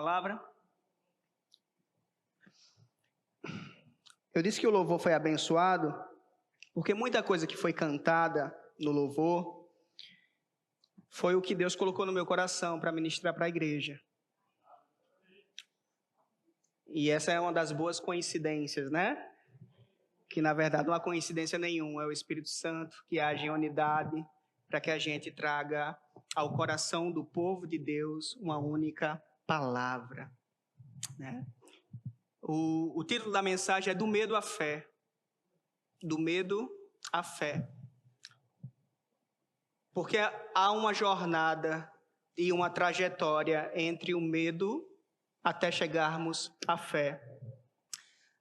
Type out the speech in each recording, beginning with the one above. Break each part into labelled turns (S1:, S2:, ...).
S1: palavra. Eu disse que o louvor foi abençoado, porque muita coisa que foi cantada no louvor foi o que Deus colocou no meu coração para ministrar para a igreja. E essa é uma das boas coincidências, né? Que na verdade não há coincidência nenhuma, é o Espírito Santo que age em unidade para que a gente traga ao coração do povo de Deus uma única palavra, né? O título da mensagem é Do Medo à Fé. Do medo à fé. Porque há uma jornada e uma trajetória entre o medo até chegarmos à fé.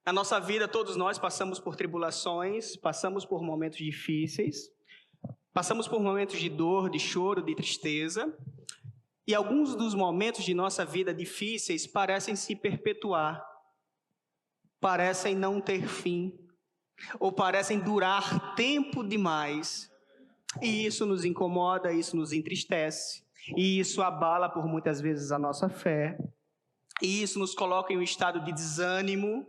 S1: Na nossa vida, todos nós passamos por tribulações, passamos por momentos difíceis, passamos por momentos de dor, de choro, de tristeza. E alguns dos momentos de nossa vida difíceis parecem se perpetuar, parecem não ter fim, ou parecem durar tempo demais. E isso nos incomoda, isso nos entristece, e isso abala por muitas vezes a nossa fé, e isso nos coloca em um estado de desânimo,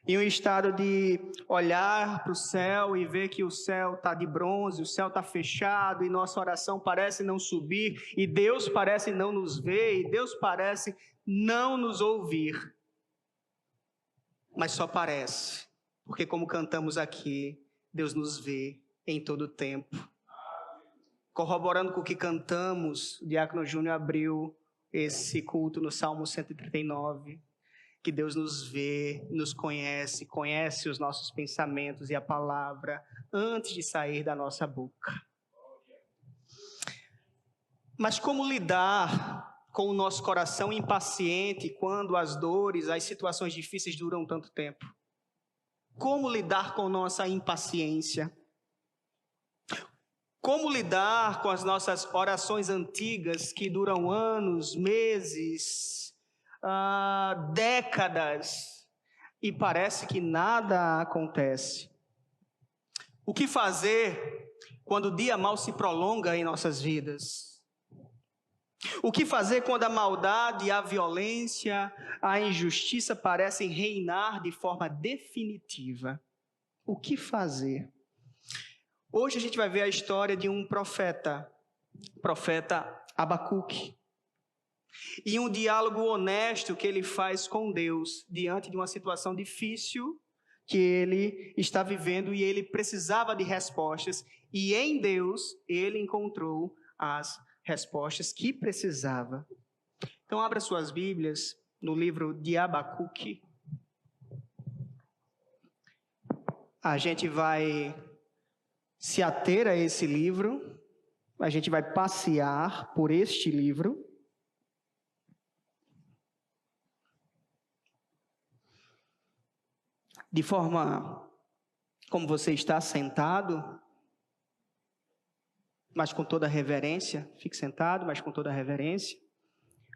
S1: em um estado de olhar para o céu e ver que o céu está de bronze, o céu está fechado, e nossa oração parece não subir, e Deus parece não nos ver, e Deus parece não nos ouvir. Mas só parece, porque como cantamos aqui, Deus nos vê em todo o tempo. Corroborando com o que cantamos, o Diácono Júnior abriu esse culto no Salmo 139, que Deus nos vê, nos conhece, conhece os nossos pensamentos e a palavra antes de sair da nossa boca. Mas como lidar com o nosso coração impaciente quando as dores, as situações difíceis duram tanto tempo? Como lidar com nossa impaciência? Como lidar com as nossas orações antigas que duram anos, meses, décadas e parece que nada acontece? O que fazer quando o dia mau se prolonga em nossas vidas? O que fazer quando a maldade, a violência, a injustiça parecem reinar de forma definitiva? O que fazer? Hoje a gente vai ver a história de um profeta Abacuque, e um diálogo honesto que ele faz com Deus diante de uma situação difícil que ele está vivendo, e ele precisava de respostas, e em Deus ele encontrou as respostas que precisava. Então abra suas Bíblias no livro de Abacuque. A gente vai se ater a esse livro, a gente vai passear por este livro. De forma como você está sentado, mas com toda a reverência, fique sentado, mas com toda a reverência.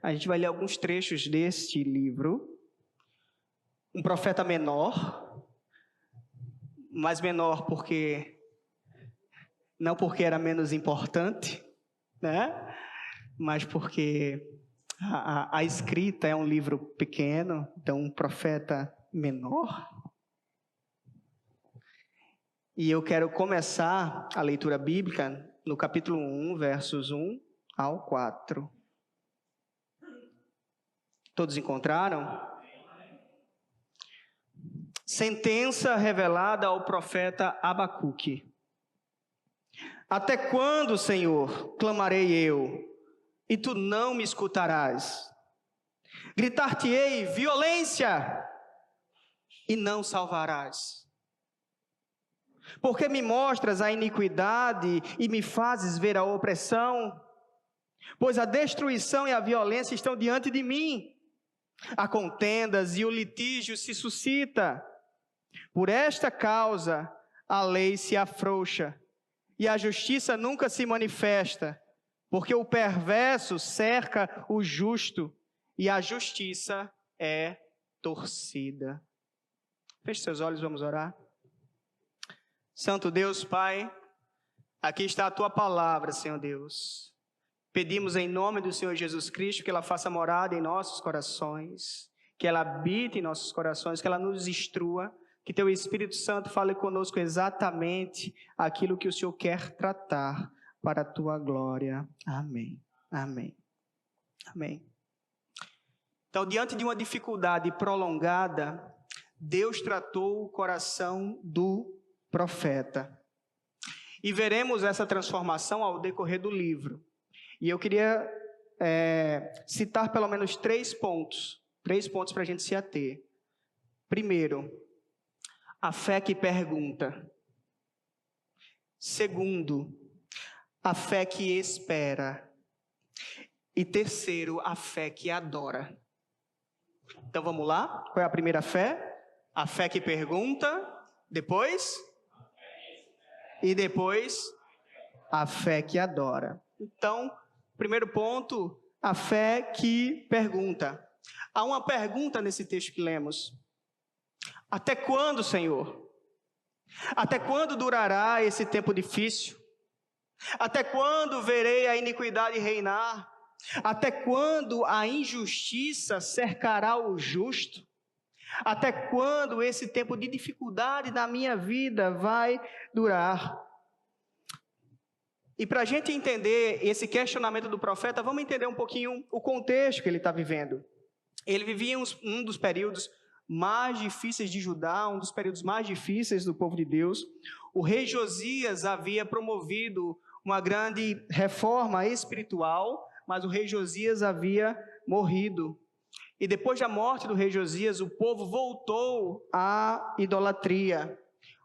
S1: A gente vai ler alguns trechos deste livro. Um profeta menor, mas menor não porque era menos importante, né? Mas porque a escrita é um livro pequeno, então um profeta menor. E eu quero começar a leitura bíblica no capítulo 1, versos 1 ao 4. Todos encontraram? Sentença revelada ao profeta Abacuque. Até quando, Senhor, clamarei eu, e tu não me escutarás? Gritar-te-ei violência, e não salvarás. Porque me mostras a iniquidade e me fazes ver a opressão? Pois a destruição e a violência estão diante de mim. Há contendas e o litígio se suscita. Por esta causa a lei se afrouxa e a justiça nunca se manifesta, porque o perverso cerca o justo e a justiça é torcida. Feche seus olhos, vamos orar. Santo Deus, Pai, aqui está a Tua palavra, Senhor Deus. Pedimos em nome do Senhor Jesus Cristo que ela faça morada em nossos corações, que ela habite em nossos corações, que ela nos instrua, que Teu Espírito Santo fale conosco exatamente aquilo que o Senhor quer tratar para a Tua glória. Amém. Amém. Amém. Então, diante de uma dificuldade prolongada, Deus tratou o coração do profeta. E veremos essa transformação ao decorrer do livro. E eu queria citar pelo menos 3 pontos para a gente se ater. Primeiro, a fé que pergunta. Segundo, a fé que espera. E terceiro, a fé que adora. Então vamos lá? Qual é a primeira fé? A fé que pergunta, depois? E depois, a fé que adora. Então, primeiro ponto, a fé que pergunta. Há uma pergunta nesse texto que lemos. Até quando, Senhor? Até quando durará esse tempo difícil? Até quando verei a iniquidade reinar? Até quando a injustiça cercará o justo? Até quando esse tempo de dificuldade na minha vida vai durar? E para a gente entender esse questionamento do profeta, vamos entender um pouquinho o contexto que ele está vivendo. Ele vivia um dos períodos mais difíceis de Judá, um dos períodos mais difíceis do povo de Deus. O rei Josias havia promovido uma grande reforma espiritual, mas o rei Josias havia morrido. E depois da morte do rei Josias, o povo voltou à idolatria,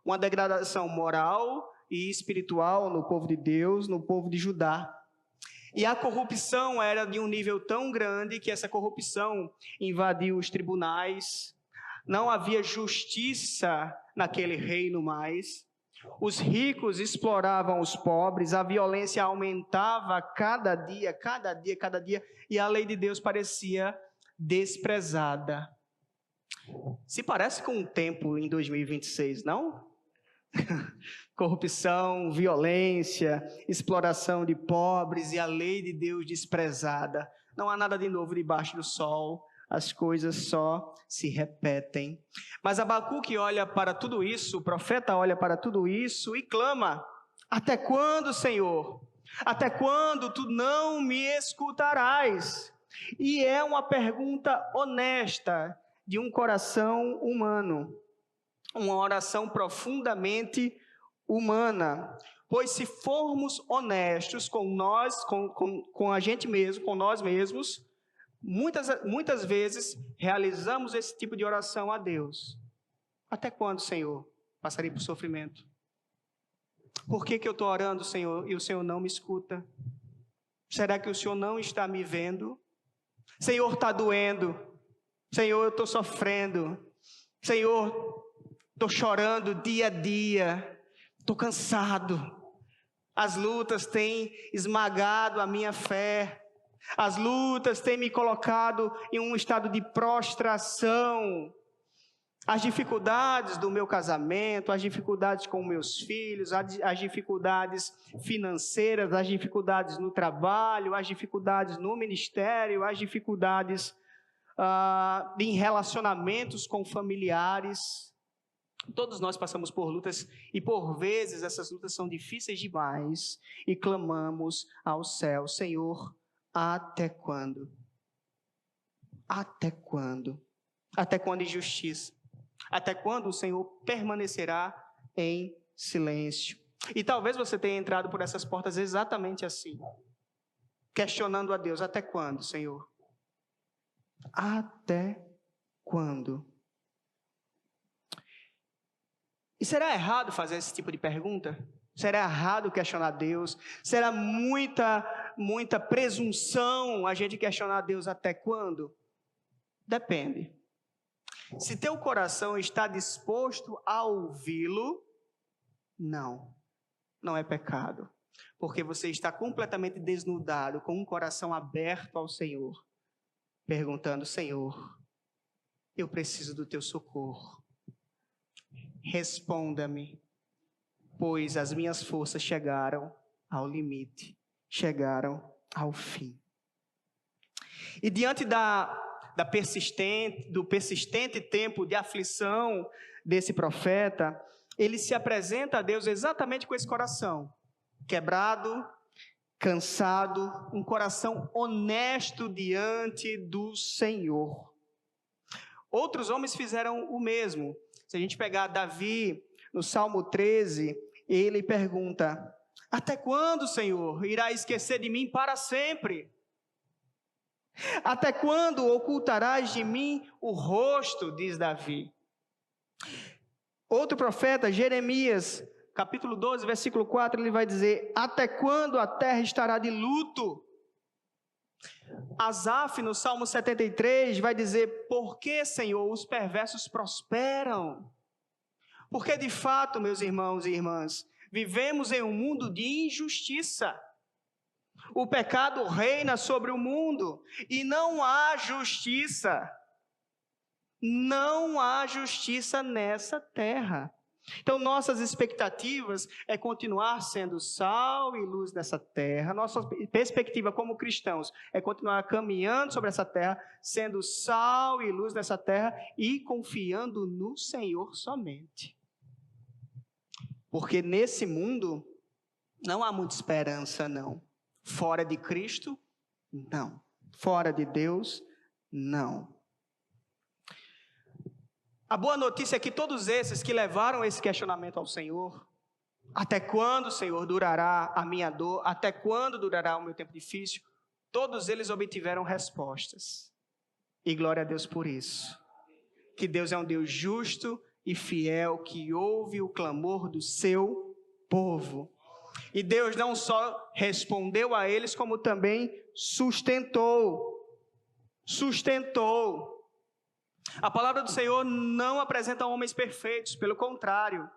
S1: uma degradação moral e espiritual no povo de Deus, no povo de Judá. E a corrupção era de um nível tão grande que essa corrupção invadiu os tribunais, não havia justiça naquele reino mais, os ricos exploravam os pobres, a violência aumentava cada dia, e a lei de Deus parecia desprezada. Se parece com um tempo em 2026, não? Corrupção, violência, exploração de pobres e a lei de Deus desprezada. Não há nada de novo debaixo do sol, as coisas só se repetem. Mas Abacuque olha para tudo isso, o profeta olha para tudo isso e clama: até quando, Senhor? Até quando tu não me escutarás? E é uma pergunta honesta de um coração humano, uma oração profundamente humana, pois se formos honestos com nós, com a gente mesmo, com nós mesmos, muitas vezes realizamos esse tipo de oração a Deus. Até quando, Senhor, passarei por sofrimento? Por que eu estou orando, Senhor, e o Senhor não me escuta? Será que o Senhor não está me vendo? Senhor, está doendo. Senhor, eu estou sofrendo. Senhor, estou chorando dia a dia. Estou cansado. As lutas têm esmagado a minha fé. As lutas têm me colocado em um estado de prostração. As dificuldades do meu casamento, as dificuldades com meus filhos, as dificuldades financeiras, as dificuldades no trabalho, as dificuldades no ministério, as dificuldades em relacionamentos com familiares. Todos nós passamos por lutas e por vezes essas lutas são difíceis demais e clamamos ao céu: Senhor, até quando? Até quando? Até quando injustiça? Até quando o Senhor permanecerá em silêncio? E talvez você tenha entrado por essas portas exatamente assim, questionando a Deus: até quando, Senhor? Até quando? E será errado fazer esse tipo de pergunta? Será errado questionar Deus? Será muita presunção a gente questionar Deus até quando? Depende. Se teu coração está disposto a ouvi-lo, não é pecado. Porque você está completamente desnudado, com um coração aberto ao Senhor, perguntando: Senhor, eu preciso do teu socorro. Responda-me, pois as minhas forças chegaram ao limite, chegaram ao fim. E diante do persistente tempo de aflição desse profeta, ele se apresenta a Deus exatamente com esse coração quebrado, cansado, um coração honesto diante do Senhor. Outros homens fizeram o mesmo. Se a gente pegar Davi, no Salmo 13, ele pergunta: até quando, Senhor, irá esquecer de mim para sempre? Até quando ocultarás de mim o rosto, diz Davi. Outro profeta, Jeremias, capítulo 12, versículo 4, ele vai dizer: até quando a terra estará de luto? Asaf, no Salmo 73, vai dizer: por que, Senhor, os perversos prosperam? Porque, de fato, meus irmãos e irmãs, vivemos em um mundo de injustiça. O pecado reina sobre o mundo e não há justiça. Não há justiça nessa terra. Então, nossas expectativas é continuar sendo sal e luz dessa terra. Nossa perspectiva como cristãos é continuar caminhando sobre essa terra, sendo sal e luz dessa terra e confiando no Senhor somente. Porque nesse mundo não há muita esperança, não. Fora de Cristo, não. Fora de Deus, não. A boa notícia é que todos esses que levaram esse questionamento ao Senhor, até quando, Senhor, durará a minha dor? Até quando durará o meu tempo difícil? Todos eles obtiveram respostas. E glória a Deus por isso. Que Deus é um Deus justo e fiel, que ouve o clamor do seu povo. E Deus não só respondeu a eles, como também sustentou. Sustentou. A palavra do Senhor não apresenta homens perfeitos, pelo contrário.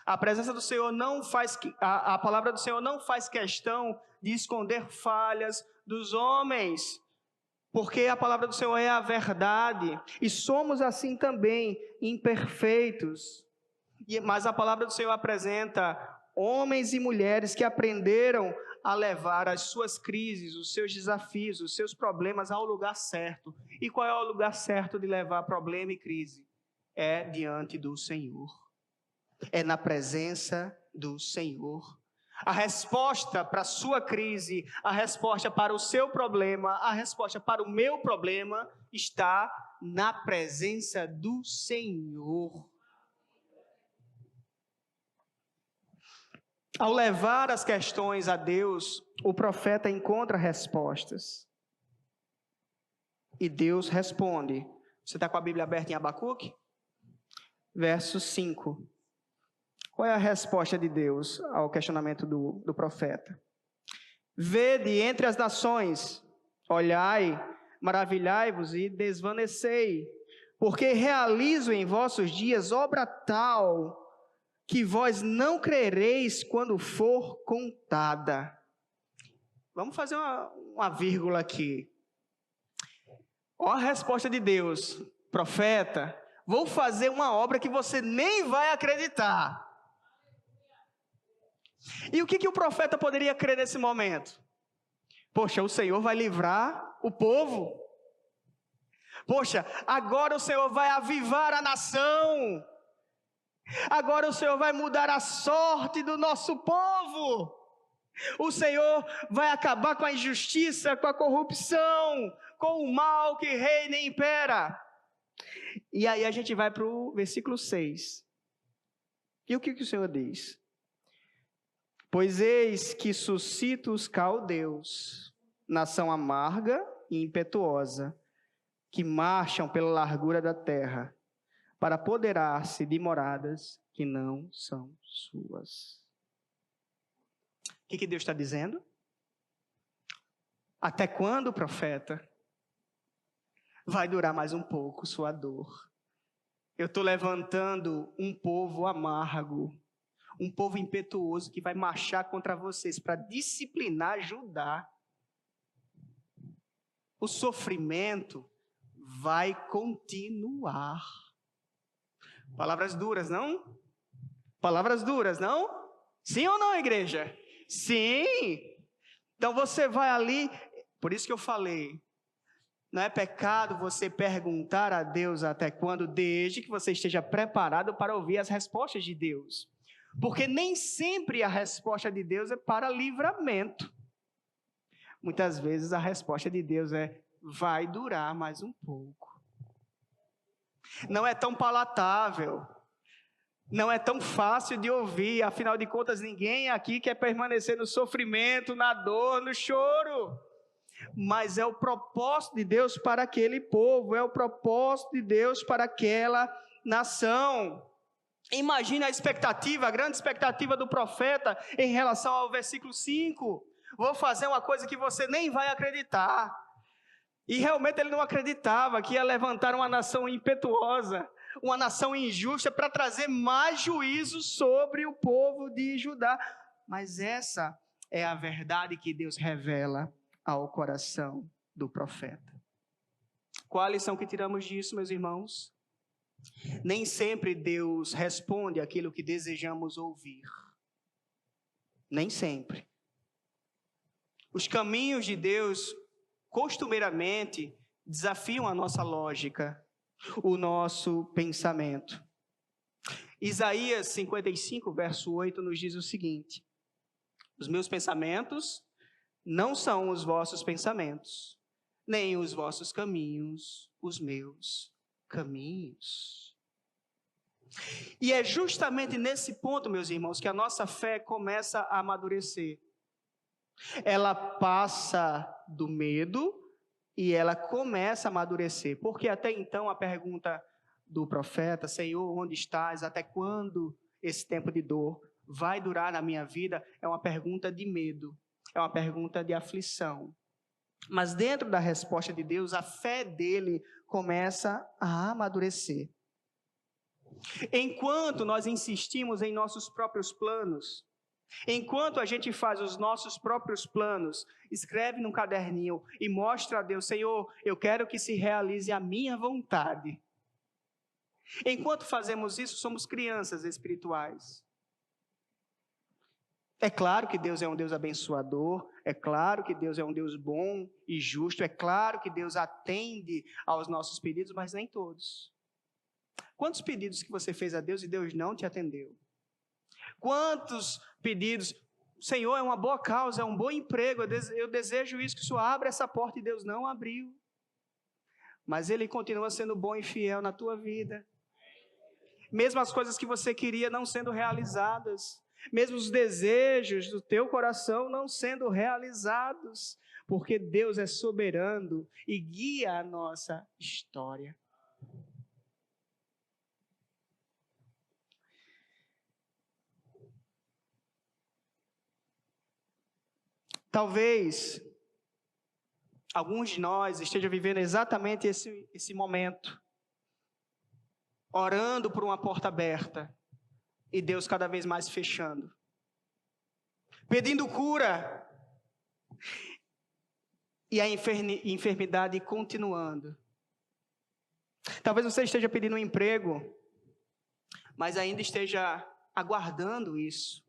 S1: A presença do Senhor a palavra do Senhor não faz questão de esconder falhas dos homens, porque a palavra do Senhor é a verdade, e somos assim também imperfeitos. Mas a palavra do Senhor apresenta homens e mulheres que aprenderam a levar as suas crises, os seus desafios, os seus problemas ao lugar certo. E qual é o lugar certo de levar problema e crise? É diante do Senhor. É na presença do Senhor. A resposta para a sua crise, a resposta para o seu problema, a resposta para o meu problema está na presença do Senhor. Ao levar as questões a Deus, o profeta encontra respostas. E Deus responde. Você está com a Bíblia aberta em Abacuque? Verso 5. Qual é a resposta de Deus ao questionamento do profeta? Vede entre as nações, olhai, maravilhai-vos e desvanecei, porque realizo em vossos dias obra tal, que vós não crereis quando for contada. Vamos fazer uma vírgula aqui. Olha a resposta de Deus. Profeta, vou fazer uma obra que você nem vai acreditar. E o que o profeta poderia crer nesse momento? Poxa, o Senhor vai livrar o povo. Poxa, agora o Senhor vai avivar a nação. Agora o Senhor vai mudar a sorte do nosso povo. O Senhor vai acabar com a injustiça, com a corrupção, com o mal que reina e impera. E aí a gente vai para o versículo 6. E o que o Senhor diz? Pois eis que suscito os caldeus, nação amarga e impetuosa, que marcham pela largura da terra, para apoderar-se de moradas que não são suas. O que Deus está dizendo? Até quando, profeta? Vai durar mais um pouco sua dor. Eu estou levantando um povo amargo, um povo impetuoso que vai marchar contra vocês para disciplinar Judá. O sofrimento vai continuar. Palavras duras, não? Palavras duras, não? Sim ou não, igreja? Sim! Então você vai ali, por isso que eu falei, não é pecado você perguntar a Deus até quando, desde que você esteja preparado para ouvir as respostas de Deus. Porque nem sempre a resposta de Deus é para livramento. Muitas vezes a resposta de Deus é: vai durar mais um pouco. Não é tão palatável, não é tão fácil de ouvir, afinal de contas ninguém aqui quer permanecer no sofrimento, na dor, no choro. Mas é o propósito de Deus para aquele povo, é o propósito de Deus para aquela nação. Imagine a expectativa, a grande expectativa do profeta em relação ao versículo 5. Vou fazer uma coisa que você nem vai acreditar. E realmente ele não acreditava que ia levantar uma nação impetuosa, uma nação injusta para trazer mais juízo sobre o povo de Judá. Mas essa é a verdade que Deus revela ao coração do profeta. Qual a lição que tiramos disso, meus irmãos? Nem sempre Deus responde aquilo que desejamos ouvir. Nem sempre. Os caminhos de Deus, costumeiramente, desafiam a nossa lógica, o nosso pensamento. Isaías 55, verso 8, nos diz o seguinte: os meus pensamentos não são os vossos pensamentos, nem os vossos caminhos, os meus caminhos. E é justamente nesse ponto, meus irmãos, que a nossa fé começa a amadurecer. Ela passa do medo e ela começa a amadurecer. Porque até então a pergunta do profeta: Senhor, onde estás? Até quando esse tempo de dor vai durar na minha vida? É uma pergunta de medo, é uma pergunta de aflição. Mas dentro da resposta de Deus, a fé dele começa a amadurecer. Enquanto nós insistimos em nossos próprios planos, enquanto a gente faz os nossos próprios planos, escreve num caderninho e mostra a Deus: Senhor, eu quero que se realize a minha vontade. Enquanto fazemos isso, somos crianças espirituais. É claro que Deus é um Deus abençoador, é claro que Deus é um Deus bom e justo, é claro que Deus atende aos nossos pedidos, mas nem todos. Quantos pedidos que você fez a Deus e Deus não te atendeu? Quantos pedidos: Senhor, é uma boa causa, é um bom emprego, eu desejo isso, que o Senhor abra essa porta, e Deus não abriu. Mas Ele continua sendo bom e fiel na tua vida. Mesmo as coisas que você queria não sendo realizadas, mesmo os desejos do teu coração não sendo realizados, porque Deus é soberano e guia a nossa história. Talvez alguns de nós estejam vivendo exatamente esse momento, orando por uma porta aberta e Deus cada vez mais fechando, pedindo cura e a enfermidade continuando. Talvez você esteja pedindo um emprego, mas ainda esteja aguardando isso.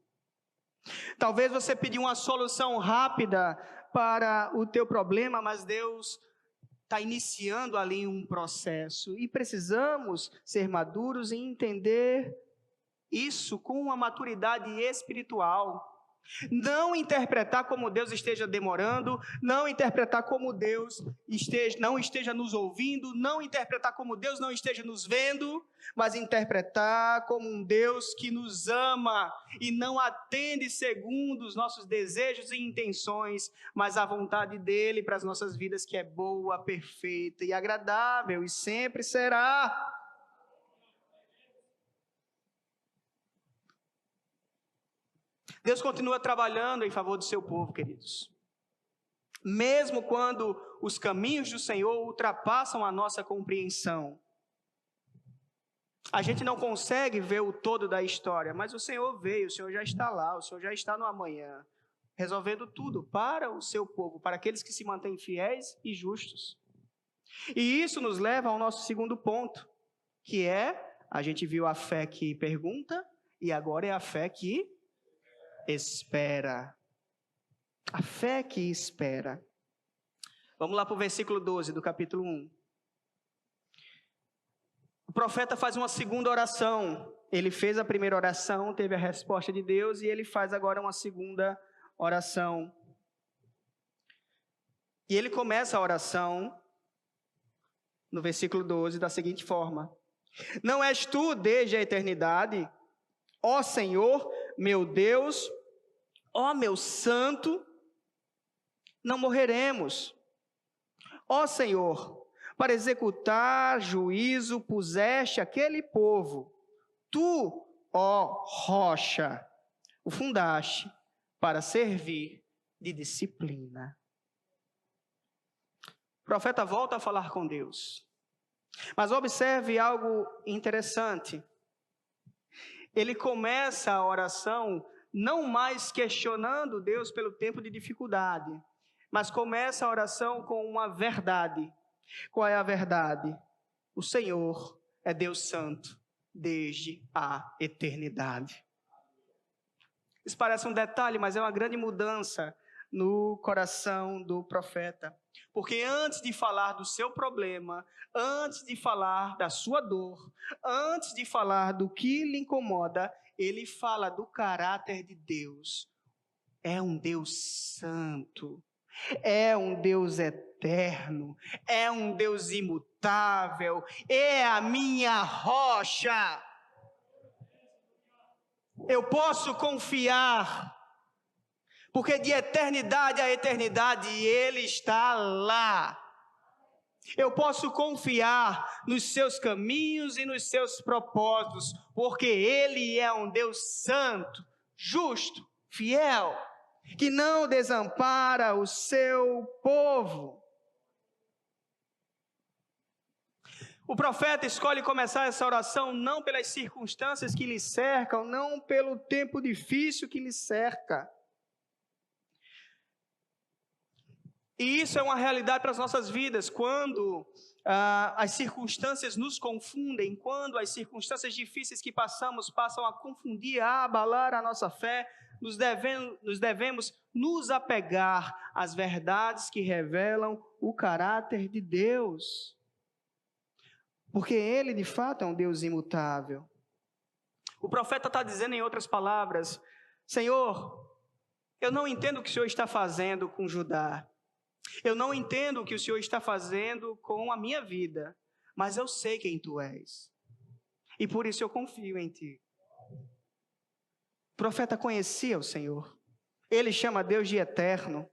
S1: Talvez você pediu uma solução rápida para o teu problema, mas Deus está iniciando ali um processo. E precisamos ser maduros e entender isso com uma maturidade espiritual. Não interpretar como Deus esteja demorando, não interpretar como Deus não esteja nos ouvindo, não interpretar como Deus não esteja nos vendo, mas interpretar como um Deus que nos ama e não atende segundo os nossos desejos e intenções, mas a vontade dEle para as nossas vidas, que é boa, perfeita e agradável, e sempre será. Deus continua trabalhando em favor do seu povo, queridos. Mesmo quando os caminhos do Senhor ultrapassam a nossa compreensão. A gente não consegue ver o todo da história, mas o Senhor veio, o Senhor já está lá, o Senhor já está no amanhã, resolvendo tudo para o seu povo, para aqueles que se mantêm fiéis e justos. E isso nos leva ao nosso segundo ponto, que é: a gente viu a fé que pergunta, e agora é a fé que espera. A fé que espera. Vamos lá para o versículo 12 do capítulo 1. O profeta faz uma segunda oração. Ele fez a primeira oração, teve a resposta de Deus, e ele faz agora uma segunda oração. E ele começa a oração, no versículo 12, da seguinte forma: Não és tu desde a eternidade, ó Senhor, meu Deus, ó meu santo, não morreremos. Ó Senhor, para executar juízo puseste aquele povo. Tu, ó rocha, o fundaste para servir de disciplina. O profeta volta a falar com Deus. Mas observe algo interessante. Ele começa a oração não mais questionando Deus pelo tempo de dificuldade, mas começa a oração com uma verdade. Qual é a verdade? O Senhor é Deus Santo desde a eternidade. Isso parece um detalhe, mas é uma grande mudança no coração do profeta. Porque antes de falar do seu problema, antes de falar da sua dor, antes de falar do que lhe incomoda, ele fala do caráter de Deus. É um Deus santo, é um Deus eterno, é um Deus imutável, é a minha rocha. Eu posso confiar, porque de eternidade a eternidade Ele está lá. Eu posso confiar nos seus caminhos e nos seus propósitos, porque Ele é um Deus santo, justo, fiel, que não desampara o seu povo. O profeta escolhe começar essa oração não pelas circunstâncias que lhe cercam, não pelo tempo difícil que lhe cerca. E isso é uma realidade para as nossas vidas, quando as circunstâncias nos confundem, quando as circunstâncias difíceis que passamos passam a confundir, a abalar a nossa fé, nos devemos nos apegar às verdades que revelam o caráter de Deus. Porque Ele, de fato, é um Deus imutável. O profeta está dizendo, em outras palavras: Senhor, eu não entendo o que o Senhor está fazendo com Judá. Eu não entendo o que o Senhor está fazendo com a minha vida, mas eu sei quem Tu és. E por isso eu confio em Ti. O profeta conhecia o Senhor. Ele chama Deus de eterno.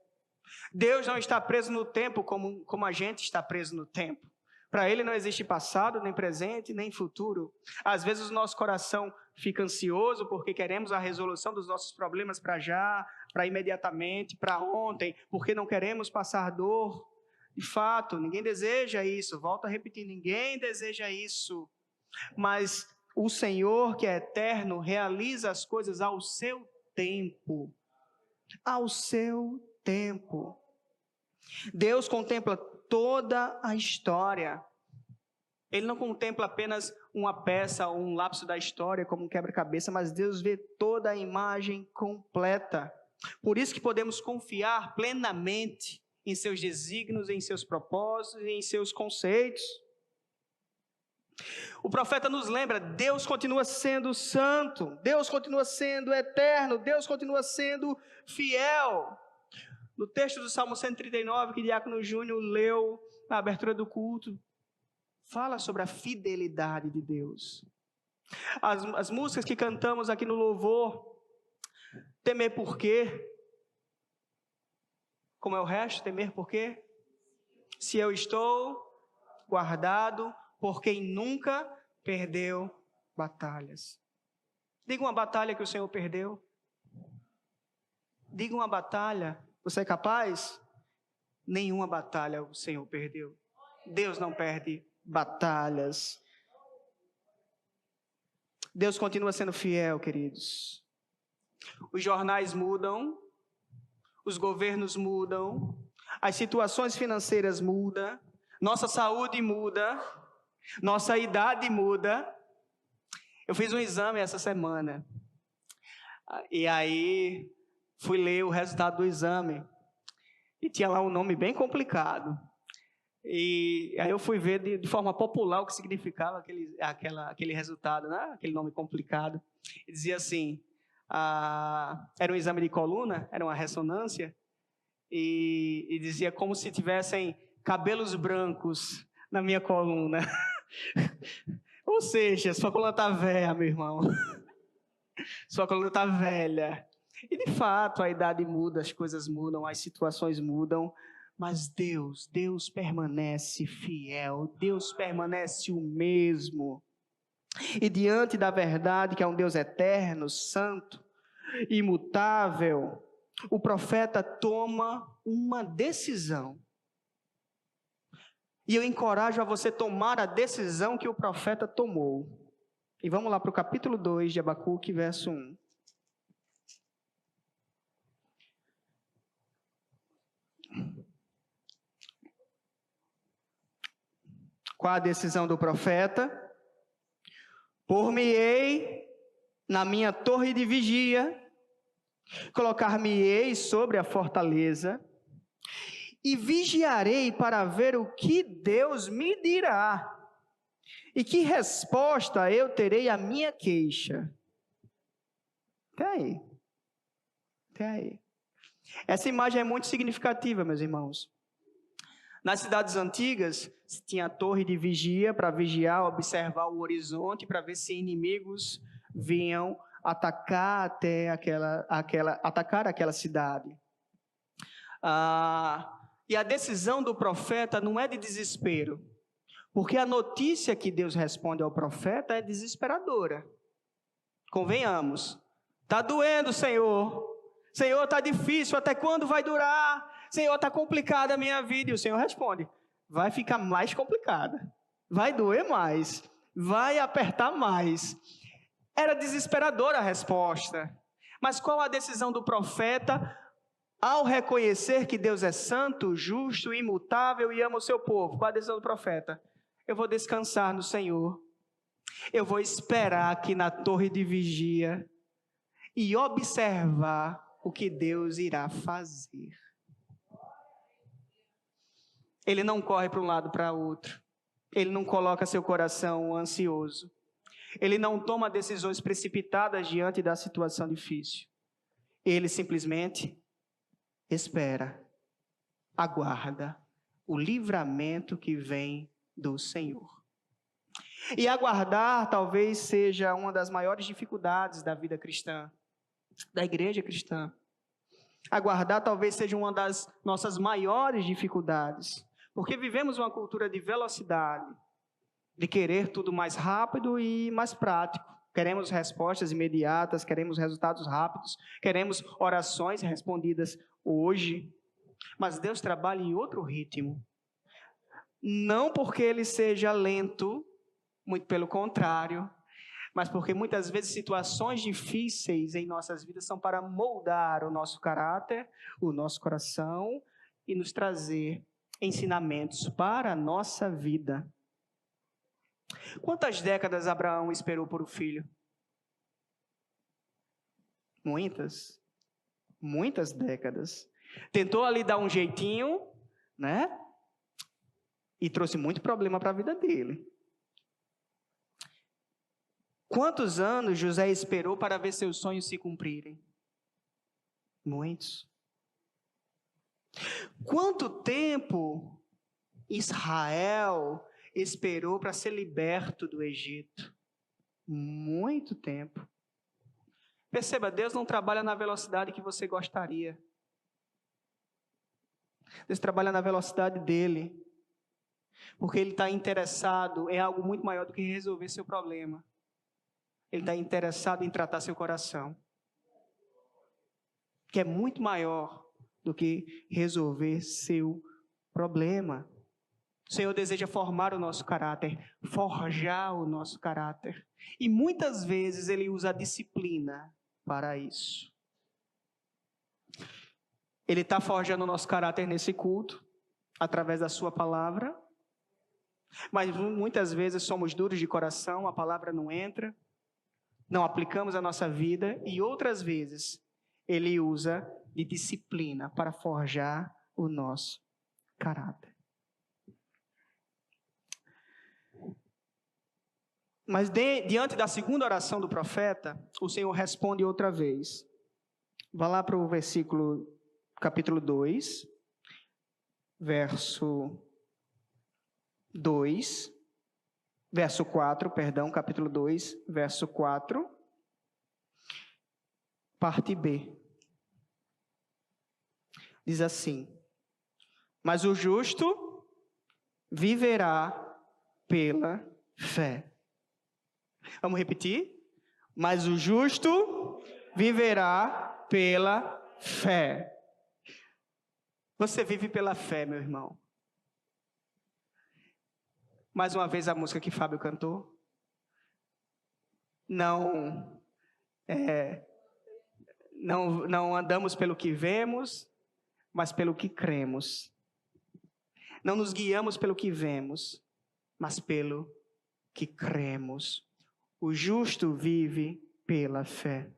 S1: Deus não está preso no tempo como a gente está preso no tempo. Para Ele não existe passado, nem presente, nem futuro. Às vezes o nosso coração fica ansioso porque queremos a resolução dos nossos problemas para já, para imediatamente, para ontem, porque não queremos passar dor. De fato, ninguém deseja isso. Volto a repetir, ninguém deseja isso. Mas o Senhor, que é eterno, realiza as coisas ao seu tempo. Ao seu tempo. Deus contempla toda a história. Ele não contempla apenas uma peça ou um lapso da história como um quebra-cabeça, mas Deus vê toda a imagem completa. Por isso que podemos confiar plenamente em seus desígnios, em seus propósitos e em seus conceitos. O profeta nos lembra, Deus continua sendo santo, Deus continua sendo eterno, Deus continua sendo fiel. No texto do Salmo 139, que o diácono Júnior leu na abertura do culto, fala sobre a fidelidade de Deus. As músicas que cantamos aqui no louvor, temer por quê? Como é o resto? Temer por quê? Se eu estou guardado por quem nunca perdeu batalhas. Diga uma batalha que o Senhor perdeu. Diga uma batalha. Você é capaz? Nenhuma batalha o Senhor perdeu. Deus não perde batalhas. Deus continua sendo fiel, queridos. Os jornais mudam, os governos mudam, as situações financeiras mudam, nossa saúde muda, nossa idade muda. Eu fiz um exame essa semana. E aí fui ler o resultado do exame e tinha lá um nome bem complicado. E aí eu fui ver de forma popular o que significava aquele resultado, né? Aquele nome complicado. E dizia assim, era um exame de coluna, era uma ressonância, e dizia como se tivessem cabelos brancos na minha coluna. Ou seja, sua coluna está velha, meu irmão. Sua coluna está velha. E de fato a idade muda, as coisas mudam, as situações mudam. Mas Deus permanece fiel, Deus permanece o mesmo. E diante da verdade que é um Deus eterno, santo, imutável, o profeta toma uma decisão. E eu encorajo a você tomar a decisão que o profeta tomou. E vamos lá para o capítulo 2 de Abacuque, verso 1. Qual a decisão do profeta? Por-me-ei na minha torre de vigia, colocar-me-ei sobre a fortaleza, e vigiarei para ver o que Deus me dirá, e que resposta eu terei à minha queixa. Até aí. Essa imagem é muito significativa, meus irmãos. Nas cidades antigas, se tinha a torre de vigia para vigiar, observar o horizonte, para ver se inimigos vinham atacar até atacar aquela cidade. E a decisão do profeta não é de desespero, porque a notícia que Deus responde ao profeta é desesperadora. Convenhamos. Está doendo, Senhor. Senhor, está difícil, até quando vai durar? Senhor, está complicada a minha vida. E o Senhor responde, vai ficar mais complicada. Vai doer mais. Vai apertar mais. Era desesperadora a resposta. Mas qual a decisão do profeta ao reconhecer que Deus é santo, justo, imutável e ama o seu povo? Qual a decisão do profeta? Eu vou descansar no Senhor. Eu vou esperar aqui na torre de vigia e observar o que Deus irá fazer. Ele não corre para um lado para outro. Ele não coloca seu coração ansioso. Ele não toma decisões precipitadas diante da situação difícil. Ele simplesmente espera, aguarda o livramento que vem do Senhor. E aguardar talvez seja uma das maiores dificuldades da vida cristã, da igreja cristã. Aguardar talvez seja uma das nossas maiores dificuldades, porque vivemos uma cultura de velocidade, de querer tudo mais rápido e mais prático. Queremos respostas imediatas, queremos resultados rápidos, queremos orações respondidas hoje, mas Deus trabalha em outro ritmo. Não porque Ele seja lento, muito pelo contrário, mas porque muitas vezes situações difíceis em nossas vidas são para moldar o nosso caráter, o nosso coração e nos trazer ensinamentos para a nossa vida. Quantas décadas Abraão esperou por um filho? Muitas décadas. Tentou ali dar um jeitinho, né? E trouxe muito problema para a vida dele. Quantos anos José esperou para ver seus sonhos se cumprirem? Muitos. Quanto tempo Israel esperou para ser liberto do Egito? Muito tempo. Perceba, Deus não trabalha na velocidade que você gostaria. Deus trabalha na velocidade dele. Porque Ele está interessado em algo muito maior do que resolver seu problema. Ele está interessado em tratar seu coração. Que é muito maior do que resolver seu problema. O Senhor deseja formar o nosso caráter, forjar o nosso caráter. E muitas vezes Ele usa a disciplina para isso. Ele está forjando o nosso caráter nesse culto, através da sua palavra. Mas muitas vezes somos duros de coração, a palavra não entra, não aplicamos a nossa vida. E outras vezes, Ele usa de disciplina para forjar o nosso caráter. Mas diante da segunda oração do profeta, o Senhor responde outra vez. Vá lá para o capítulo 2, verso 4, capítulo 2, verso 4, parte B. Diz assim: mas o justo viverá pela fé. Vamos repetir? Mas o justo viverá pela fé. Você vive pela fé, meu irmão. Mais uma vez a música que Fábio cantou. Não andamos pelo que vemos, mas pelo que cremos. Não nos guiamos pelo que vemos, mas pelo que cremos. O justo vive pela fé.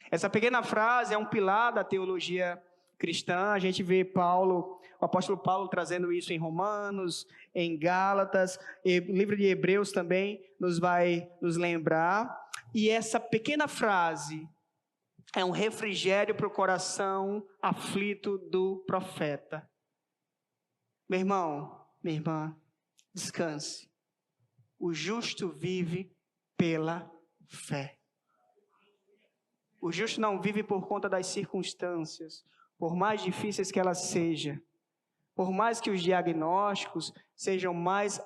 S1: Essa pequena frase é um pilar da teologia cristã. A gente vê o apóstolo Paulo trazendo isso em Romanos, em Gálatas, e o livro de Hebreus também vai nos lembrar. E essa pequena frase é um refrigério para o coração aflito do profeta. Meu irmão, minha irmã, descanse. O justo vive pela fé. O justo não vive por conta das circunstâncias, por mais difíceis que elas sejam, por mais que os diagnósticos sejam mais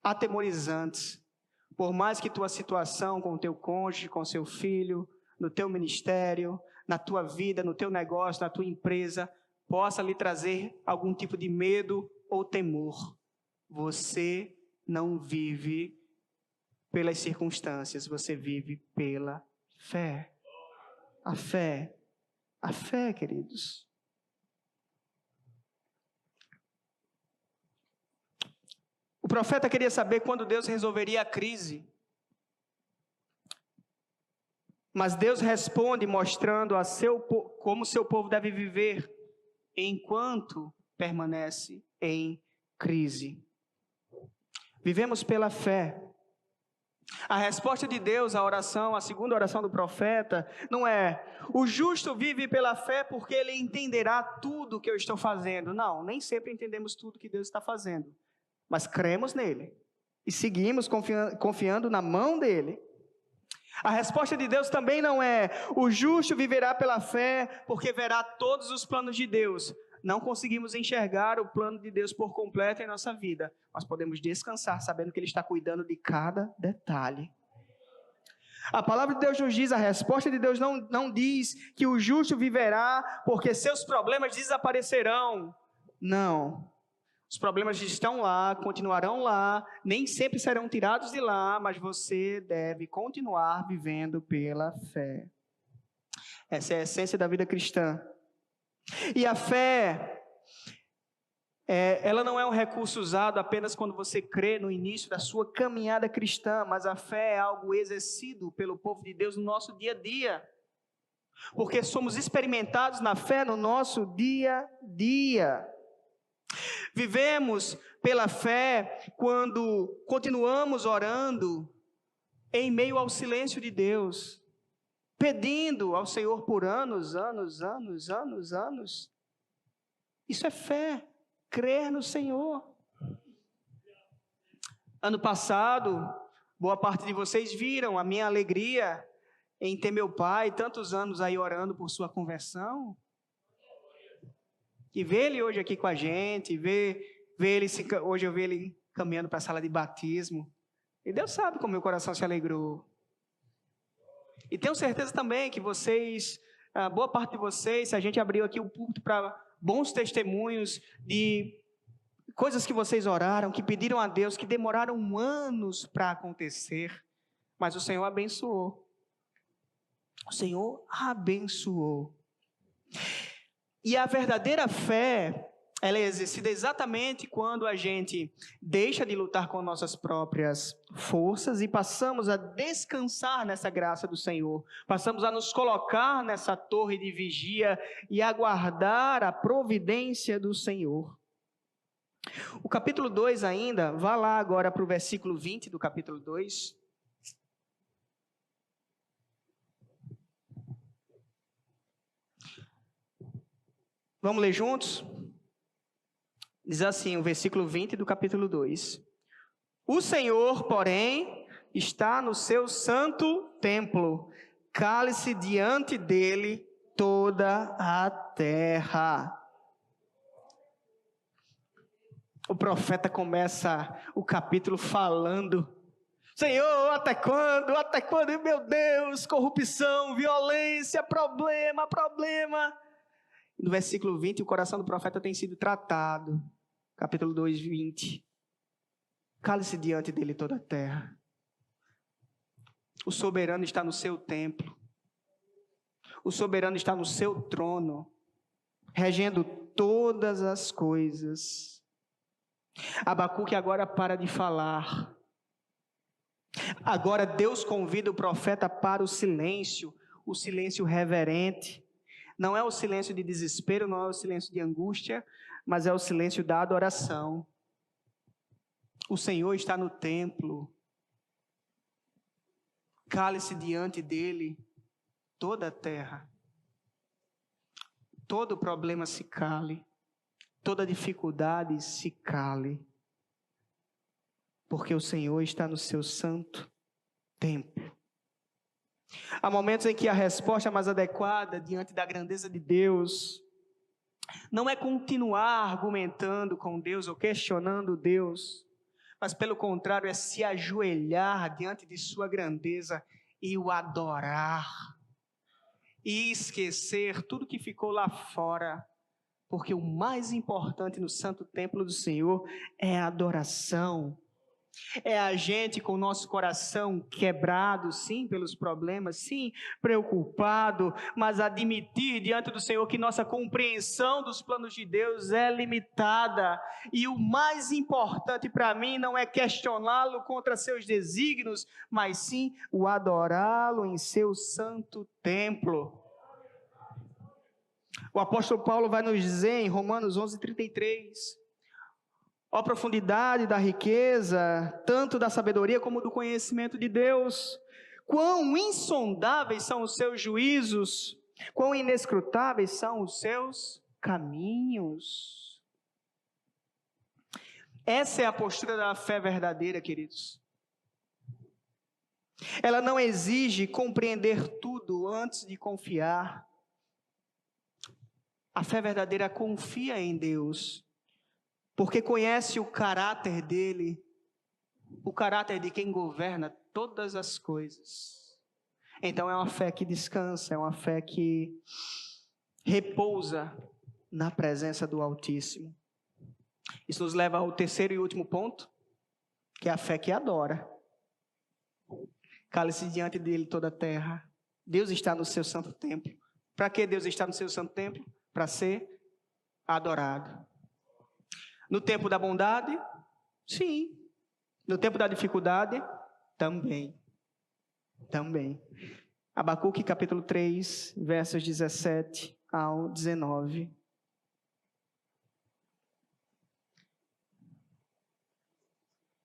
S1: atemorizantes, por mais que tua situação com o teu cônjuge, com seu filho, no teu ministério, na tua vida, no teu negócio, na tua empresa, possa lhe trazer algum tipo de medo ou temor. Você não vive pelas circunstâncias, você vive pela fé. A fé, queridos. O profeta queria saber quando Deus resolveria a crise. Mas Deus responde mostrando como seu povo deve viver enquanto permanece em crise. Vivemos pela fé. A resposta de Deus à oração, a segunda oração do profeta, não é: o justo vive pela fé porque ele entenderá tudo que eu estou fazendo. Não, nem sempre entendemos tudo que Deus está fazendo. Mas cremos nele e seguimos confiando na mão dele. A resposta de Deus também não é: o justo viverá pela fé porque verá todos os planos de Deus. Não conseguimos enxergar o plano de Deus por completo em nossa vida, mas podemos descansar sabendo que Ele está cuidando de cada detalhe. A palavra de Deus nos diz, a resposta de Deus não diz que o justo viverá porque seus problemas desaparecerão. Não. Os problemas estão lá, continuarão lá, nem sempre serão tirados de lá, mas você deve continuar vivendo pela fé. Essa é a essência da vida cristã. E a fé, ela não é um recurso usado apenas quando você crê no início da sua caminhada cristã, mas a fé é algo exercido pelo povo de Deus no nosso dia a dia. Porque somos experimentados na fé no nosso dia a dia. Vivemos pela fé quando continuamos orando em meio ao silêncio de Deus, pedindo ao Senhor por anos. Isso é fé, crer no Senhor. Ano passado, boa parte de vocês viram a minha alegria em ter meu pai tantos anos aí orando por sua conversão. E ver ele hoje aqui com a gente, hoje eu vi ele caminhando para a sala de batismo. E Deus sabe como meu coração se alegrou. E tenho certeza também que vocês, boa parte de vocês, se a gente abriu aqui o púlpito para bons testemunhos de coisas que vocês oraram, que pediram a Deus, que demoraram anos para acontecer, mas o Senhor abençoou. O Senhor abençoou. E a verdadeira fé ela é exercida exatamente quando a gente deixa de lutar com nossas próprias forças e passamos a descansar nessa graça do Senhor. Passamos a nos colocar nessa torre de vigia e aguardar a providência do Senhor. O capítulo 2 ainda, vá lá agora para o versículo 20 do capítulo 2. Vamos ler juntos? Diz assim, o versículo 20 do capítulo 2. O Senhor, porém, está no seu santo templo. Cale-se diante dele toda a terra. O profeta começa o capítulo falando: Senhor, até quando? Até quando? Meu Deus, corrupção, violência, problema. No versículo 20, o coração do profeta tem sido tratado. Capítulo 2, 20. Cale-se diante dele toda a terra. O soberano está no seu templo. O soberano está no seu trono, regendo todas as coisas. Abacuque agora para de falar. Agora Deus convida o profeta para o silêncio reverente. Não é o silêncio de desespero, não é o silêncio de angústia, mas é o silêncio da adoração. O Senhor está no templo. Cale-se diante dele toda a terra. Todo problema se cale. Toda dificuldade se cale. Porque o Senhor está no seu santo templo. Há momentos em que a resposta mais adequada diante da grandeza de Deus não é continuar argumentando com Deus ou questionando Deus, mas pelo contrário é se ajoelhar diante de sua grandeza e o adorar e esquecer tudo que ficou lá fora, porque o mais importante no santo templo do Senhor é a adoração. É a gente com o nosso coração quebrado, sim, pelos problemas, sim, preocupado, mas admitir diante do Senhor que nossa compreensão dos planos de Deus é limitada. E o mais importante para mim não é questioná-lo contra seus desígnios, mas sim o adorá-lo em seu santo templo. O apóstolo Paulo vai nos dizer em Romanos 11:33... Ó profundidade da riqueza, tanto da sabedoria como do conhecimento de Deus. Quão insondáveis são os seus juízos, quão inescrutáveis são os seus caminhos. Essa é a postura da fé verdadeira, queridos. Ela não exige compreender tudo antes de confiar. A fé verdadeira confia em Deus, porque conhece o caráter dele, o caráter de quem governa todas as coisas. Então é uma fé que descansa, é uma fé que repousa na presença do Altíssimo. Isso nos leva ao terceiro e último ponto, que é a fé que adora. Cale-se diante dele toda a terra. Deus está no seu santo templo. Para que Deus está no seu santo templo? Para ser adorado. No tempo da bondade? Sim. No tempo da dificuldade? Também. Abacuque capítulo 3, versos 17 ao 19.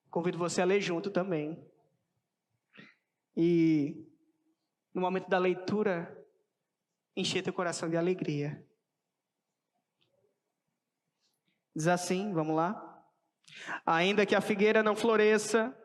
S1: Convido você a ler junto também. E no momento da leitura, encher teu coração de alegria. Diz assim, vamos lá. Ainda que a figueira não floresça,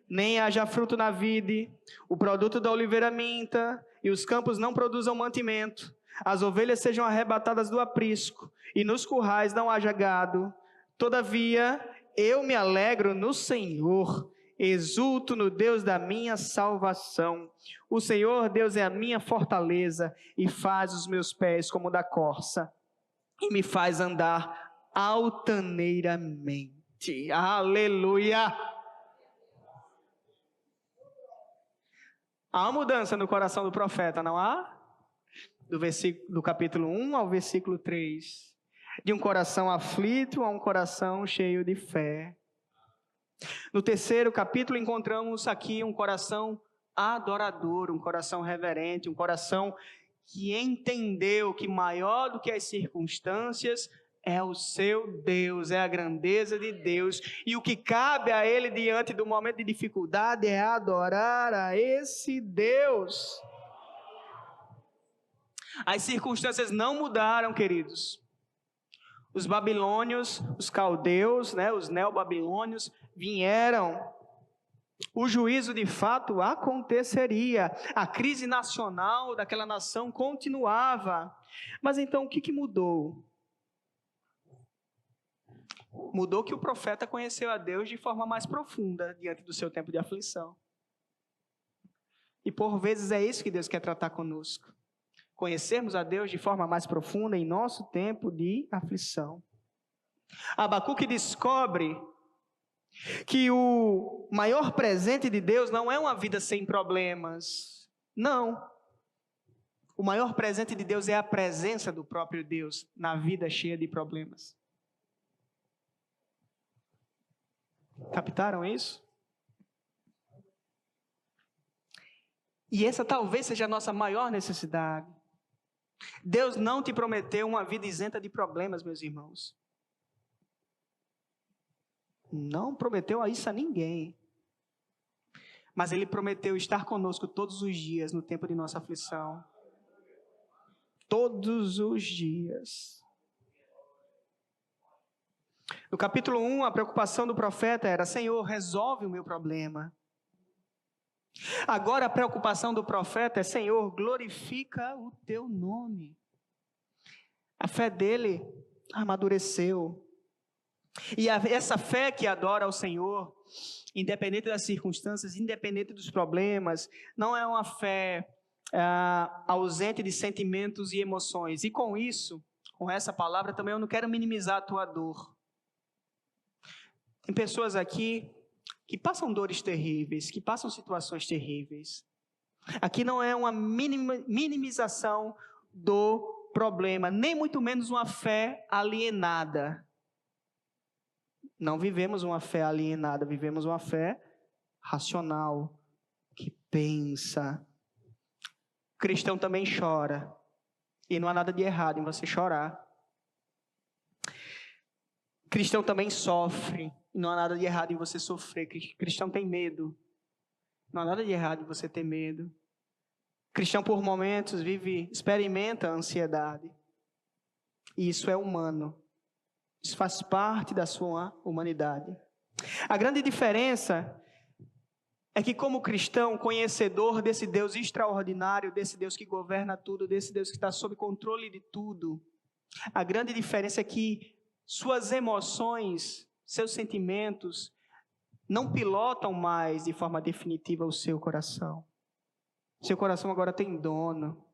S1: nem haja fruto na vide, o produto da oliveira minta, e os campos não produzam mantimento, as ovelhas sejam arrebatadas do aprisco, e nos currais não haja gado, todavia eu me alegro no Senhor, exulto no Deus da minha salvação. O Senhor Deus é a minha fortaleza, e faz os meus pés como da corça, e me faz andar altaneiramente. Aleluia! Há uma mudança no coração do profeta, não há? Do capítulo 1 ao versículo 3. De um coração aflito a um coração cheio de fé. No terceiro capítulo encontramos aqui um coração adorador, um coração reverente, um coração que entendeu que maior do que as circunstâncias é o seu Deus, é a grandeza de Deus. E o que cabe a ele diante do momento de dificuldade é adorar a esse Deus. As circunstâncias não mudaram, queridos. Os babilônios, os caldeus, os neobabilônios vieram. O juízo de fato aconteceria. A crise nacional daquela nação continuava. Mas então o que mudou? Mudou que o profeta conheceu a Deus de forma mais profunda diante do seu tempo de aflição. E por vezes é isso que Deus quer tratar conosco. Conhecermos a Deus de forma mais profunda em nosso tempo de aflição. Abacuque descobre que o maior presente de Deus não é uma vida sem problemas. Não. O maior presente de Deus é a presença do próprio Deus na vida cheia de problemas. Captaram isso? E essa talvez seja a nossa maior necessidade. Deus não te prometeu uma vida isenta de problemas, meus irmãos. Não prometeu isso a ninguém. Mas Ele prometeu estar conosco todos os dias no tempo de nossa aflição. Todos os dias. No capítulo 1, a preocupação do profeta era: Senhor, resolve o meu problema. Agora a preocupação do profeta é: Senhor, glorifica o teu nome. A fé dele amadureceu. E essa fé que adora ao Senhor, independente das circunstâncias, independente dos problemas, não é uma fé ausente de sentimentos e emoções. E com isso, com essa palavra também eu não quero minimizar a tua dor. Tem pessoas aqui que passam dores terríveis, que passam situações terríveis. Aqui não é uma minimização do problema, nem muito menos uma fé alienada. Não vivemos uma fé alienada, vivemos uma fé racional, que pensa. O cristão também chora, e não há nada de errado em você chorar. O cristão também sofre, e não há nada de errado em você sofrer. O cristão tem medo, não há nada de errado em você ter medo. O cristão por momentos experimenta a ansiedade, e isso é humano. Isso faz parte da sua humanidade. A grande diferença é que, como cristão, conhecedor desse Deus extraordinário, desse Deus que governa tudo, desse Deus que está sob controle de tudo, a grande diferença é que suas emoções, seus sentimentos, não pilotam mais de forma definitiva o seu coração. Seu coração agora tem dono.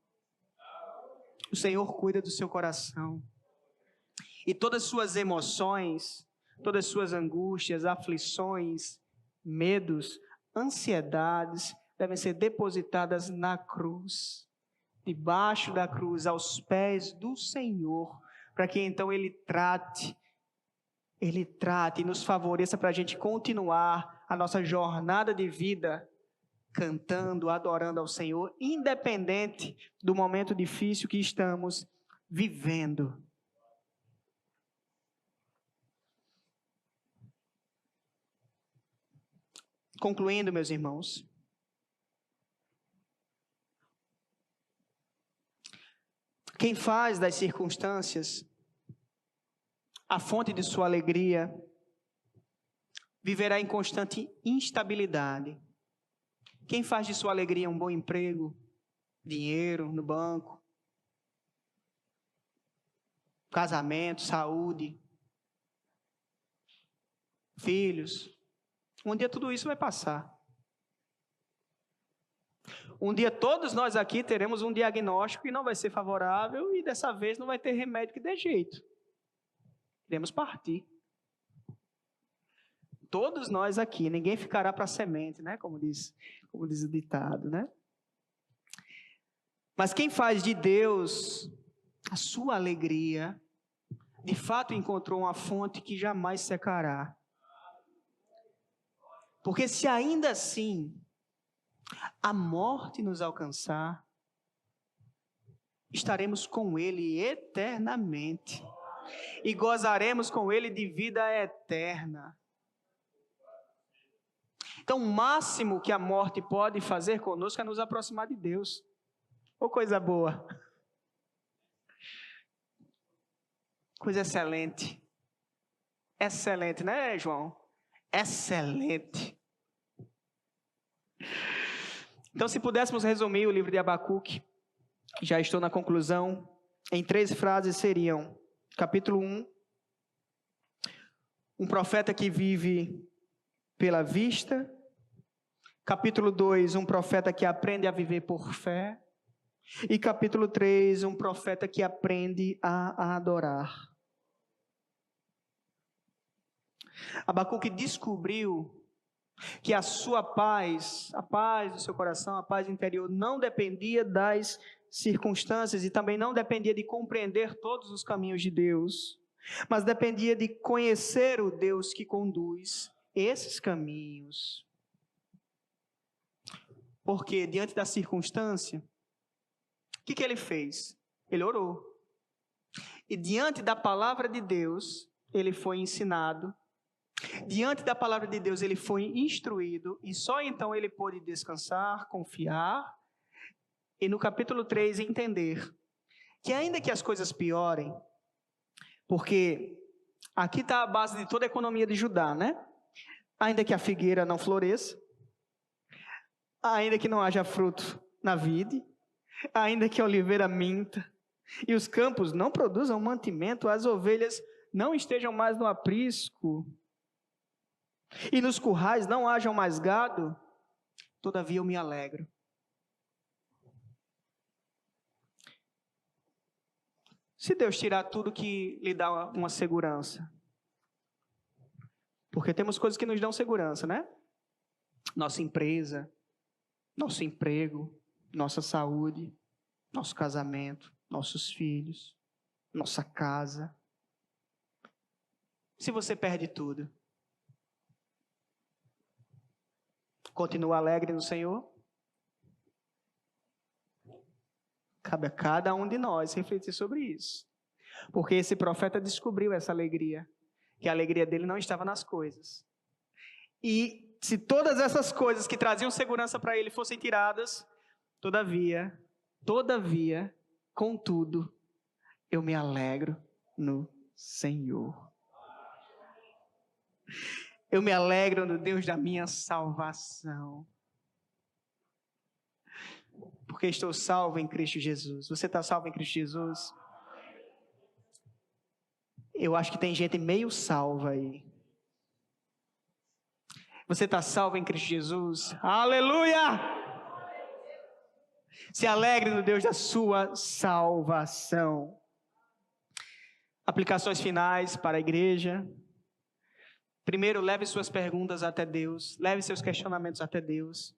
S1: O Senhor cuida do seu coração. E todas as suas emoções, todas as suas angústias, aflições, medos, ansiedades, devem ser depositadas na cruz, debaixo da cruz, aos pés do Senhor, para que então Ele trate e nos favoreça para a gente continuar a nossa jornada de vida, cantando, adorando ao Senhor, independente do momento difícil que estamos vivendo. Concluindo, meus irmãos, quem faz das circunstâncias a fonte de sua alegria, viverá em constante instabilidade. Quem faz de sua alegria um bom emprego, dinheiro no banco, casamento, saúde, filhos, um dia tudo isso vai passar. Um dia todos nós aqui teremos um diagnóstico que não vai ser favorável e dessa vez não vai ter remédio que dê jeito. Iremos partir. Todos nós aqui, ninguém ficará para a semente, né? Como diz o ditado, né? Mas quem faz de Deus a sua alegria, de fato encontrou uma fonte que jamais secará. Porque se ainda assim a morte nos alcançar, estaremos com Ele eternamente e gozaremos com Ele de vida eterna. Então, o máximo que a morte pode fazer conosco é nos aproximar de Deus. Ô, coisa boa. Coisa excelente. Excelente, né, João? Excelente. Então, se pudéssemos resumir o livro de Abacuque, já estou na conclusão, em 3 frases seriam: capítulo 1, um profeta que vive pela vista. Capítulo 2, um profeta que aprende a viver por fé. E capítulo 3, um profeta que aprende a adorar. Abacuque descobriu que a sua paz, a paz do seu coração, a paz interior, não dependia das circunstâncias e também não dependia de compreender todos os caminhos de Deus, mas dependia de conhecer o Deus que conduz esses caminhos. Porque diante da circunstância, o que ele fez? Ele orou. E diante da palavra de Deus, ele foi ensinado. Diante da palavra de Deus, ele foi instruído. E só então ele pôde descansar, confiar. E no capítulo 3, entender que ainda que as coisas piorem, porque aqui está a base de toda a economia de Judá, né? Ainda que a figueira não floresça, ainda que não haja fruto na vide, ainda que a oliveira minta, e os campos não produzam mantimento, as ovelhas não estejam mais no aprisco, e nos currais não hajam mais gado, todavia eu me alegro. Se Deus tirar tudo que lhe dá uma segurança, porque temos coisas que nos dão segurança, né? Nossa empresa, nosso emprego, nossa saúde, nosso casamento, nossos filhos, nossa casa. Se você perde tudo, continua alegre no Senhor? Cabe a cada um de nós refletir sobre isso. Porque esse profeta descobriu essa alegria, que a alegria dele não estava nas coisas. E se todas essas coisas que traziam segurança para ele fossem tiradas, todavia, contudo, eu me alegro no Senhor. Eu me alegro no Deus da minha salvação. Porque estou salvo em Cristo Jesus. Você está salvo em Cristo Jesus? Eu acho que tem gente meio salva aí. Você está salvo em Cristo Jesus? Aleluia! Se alegre no Deus da sua salvação. Aplicações finais para a igreja. Primeiro, leve suas perguntas até Deus. Leve seus questionamentos até Deus.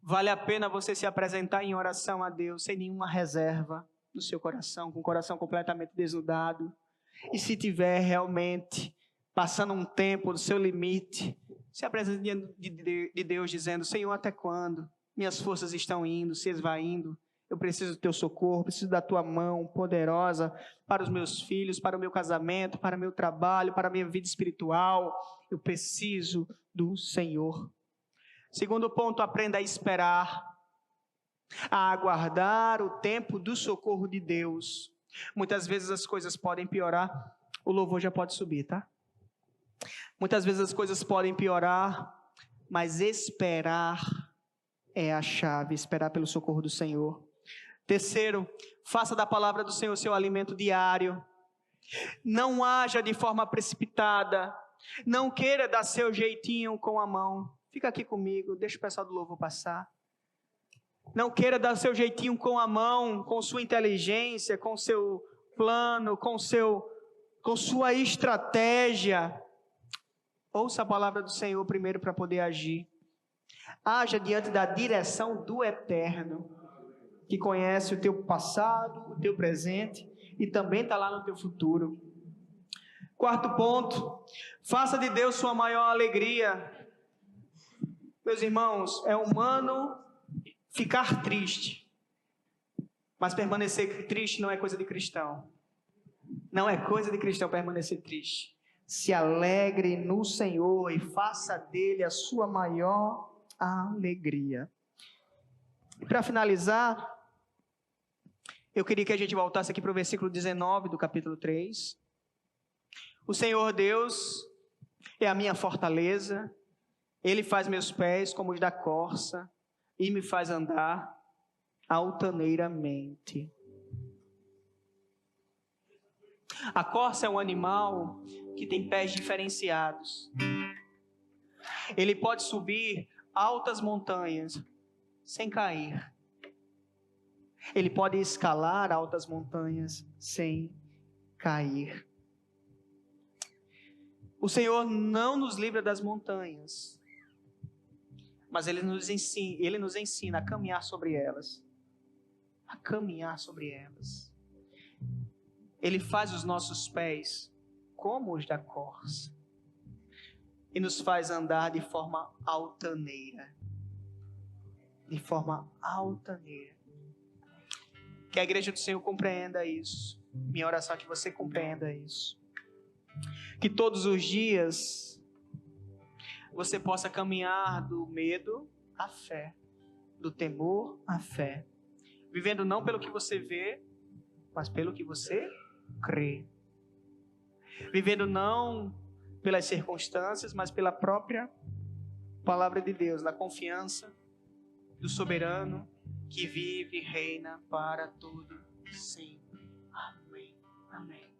S1: Vale a pena você se apresentar em oração a Deus, sem nenhuma reserva no seu coração, com o coração completamente desnudado. E se tiver realmente passando um tempo do seu limite, se apresente diante de Deus dizendo: Senhor, até quando? Minhas forças estão indo, se esvaindo. Eu preciso do teu socorro, preciso da tua mão poderosa para os meus filhos, para o meu casamento, para o meu trabalho, para a minha vida espiritual. Eu preciso do Senhor. Segundo ponto, aprenda a esperar, a aguardar o tempo do socorro de Deus. Muitas vezes as coisas podem piorar, o louvor já pode subir, tá? Muitas vezes as coisas podem piorar, mas esperar é a chave, esperar pelo socorro do Senhor. Terceiro, faça da palavra do Senhor seu alimento diário. Não haja de forma precipitada, não queira dar seu jeitinho com a mão. Fica aqui comigo, deixa o pessoal do louvor passar. Não queira dar seu jeitinho com a mão, com sua inteligência, com seu plano, com sua estratégia. Ouça a palavra do Senhor primeiro para poder agir. Haja diante da direção do Eterno, que conhece o teu passado, o teu presente e também está lá no teu futuro. Quarto ponto, faça de Deus sua maior alegria. Meus irmãos, é humano ficar triste, mas permanecer triste não é coisa de cristão. Não é coisa de cristão permanecer triste. Se alegre no Senhor e faça dele a sua maior alegria. E para finalizar, eu queria que a gente voltasse aqui para o versículo 19 do capítulo 3. O Senhor Deus é a minha fortaleza, Ele faz meus pés como os da corça e me faz andar altaneiramente. A corça é um animal que tem pés diferenciados. Ele pode subir altas montanhas sem cair. Ele pode escalar altas montanhas sem cair. O Senhor não nos livra das montanhas, mas Ele nos ensina a caminhar sobre elas. A caminhar sobre elas. Ele faz os nossos pés como os da corça e nos faz andar de forma altaneira. De forma altaneira. Que a igreja do Senhor compreenda isso. Minha oração é que você compreenda isso. Que todos os dias você possa caminhar do medo à fé, do temor à fé, vivendo não pelo que você vê, mas pelo que você crê. Vivendo não pelas circunstâncias, mas pela própria palavra de Deus, na confiança do soberano que vive e reina para todo sempre. Amém. Amém.